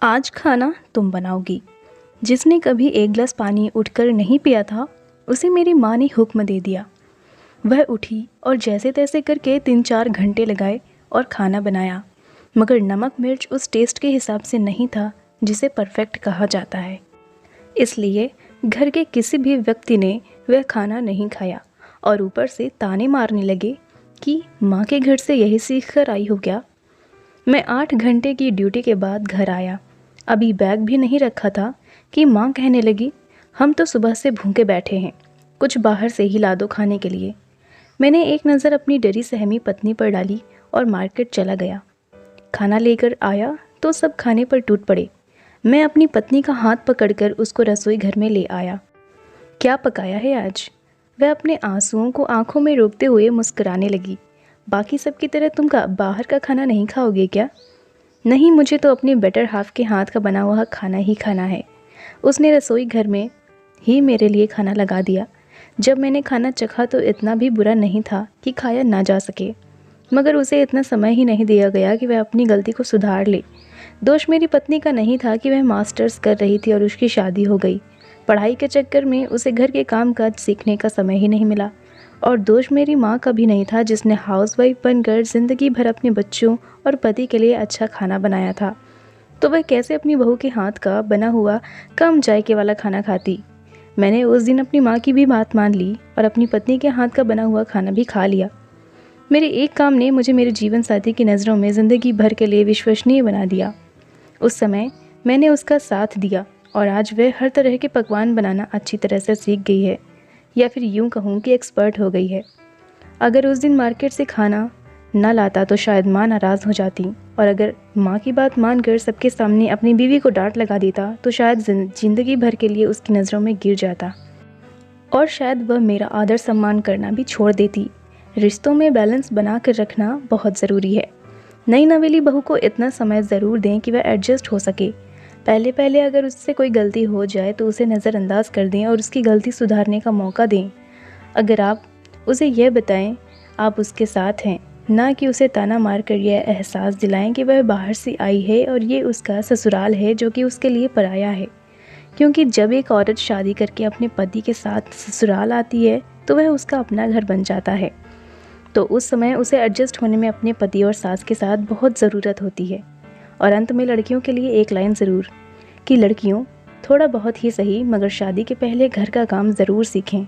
आज खाना तुम बनाओगी। जिसने कभी एक गिलास पानी उठकर नहीं पिया था, उसे मेरी माँ ने हुक्म दे दिया। वह उठी और जैसे तैसे करके 3-4 घंटे लगाए और खाना बनाया, मगर नमक मिर्च उस टेस्ट के हिसाब से नहीं था जिसे परफेक्ट कहा जाता है। इसलिए घर के किसी भी व्यक्ति ने वह खाना नहीं खाया और ऊपर से ताने मारने लगे कि माँ के घर से यही सीख कर आई हो क्या। मैं 8 घंटे की ड्यूटी के बाद घर आया। अभी बैग भी नहीं रखा था कि माँ कहने लगी, हम तो सुबह से भूखे बैठे हैं, कुछ बाहर से ही ला दो खाने के लिए। मैंने एक नज़र अपनी डरी सहमी पत्नी पर डाली और मार्केट चला गया। खाना लेकर आया तो सब खाने पर टूट पड़े। मैं अपनी पत्नी का हाथ पकड़कर उसको रसोई घर में ले आया। क्या पकाया है आज? वह अपने आंसुओं को आंखों में रोकते हुए मुस्कुराने लगी। बाकी सब की तरह तुम बाहर का खाना नहीं खाओगे क्या? नहीं, मुझे तो अपने बेटर हाफ के हाथ का बना हुआ खाना ही खाना है। उसने रसोई घर में ही मेरे लिए खाना लगा दिया। जब मैंने खाना चखा तो इतना भी बुरा नहीं था कि खाया ना जा सके, मगर उसे इतना समय ही नहीं दिया गया कि वह अपनी गलती को सुधार ले। दोष मेरी पत्नी का नहीं था कि वह मास्टर्स कर रही थी और उसकी शादी हो गई। पढ़ाई के चक्कर में उसे घर के काम काज सीखने का समय ही नहीं मिला। और दोष मेरी माँ का भी नहीं था, जिसने हाउसवाइफ बनकर ज़िंदगी भर अपने बच्चों और पति के लिए अच्छा खाना बनाया था। तो वह कैसे अपनी बहू के हाथ का बना हुआ कम जायके वाला खाना खाती। मैंने उस दिन अपनी माँ की भी बात मान ली और अपनी पत्नी के हाथ का बना हुआ खाना भी खा लिया। मेरे एक काम ने मुझे मेरे जीवन साथी की नज़रों में ज़िंदगी भर के लिए विश्वसनीय बना दिया। उस समय मैंने उसका साथ दिया और आज वह हर तरह के पकवान बनाना अच्छी तरह से सीख गई है, या फिर यूँ कहूँ कि एक्सपर्ट हो गई है। अगर उस दिन मार्केट से खाना ना लाता तो शायद माँ नाराज़ हो जाती, और अगर माँ की बात मानकर सबके सामने अपनी बीवी को डांट लगा देता तो शायद ज़िंदगी भर के लिए उसकी नज़रों में गिर जाता, और शायद वह मेरा आदर सम्मान करना भी छोड़ देती। रिश्तों में बैलेंस बना कर रखना बहुत ज़रूरी है। नई नवेली बहू को इतना समय ज़रूर दें कि वह एडजस्ट हो सके। पहले पहले अगर उससे कोई गलती हो जाए तो उसे नज़रअंदाज कर दें और उसकी गलती सुधारने का मौका दें। अगर आप उसे यह बताएं आप उसके साथ हैं, ना कि उसे ताना मारकर यह एहसास दिलाएं कि वह बाहर से आई है और ये उसका ससुराल है जो कि उसके लिए पराया है। क्योंकि जब एक औरत शादी करके अपने पति के साथ ससुराल आती है तो वह उसका अपना घर बन जाता है। तो उस समय उसे एडजस्ट होने में अपने पति और सास के साथ बहुत ज़रूरत होती है। और अंत में लड़कियों के लिए एक लाइन ज़रूर, कि लड़कियों थोड़ा बहुत ही सही मगर शादी के पहले घर का काम ज़रूर सीखें।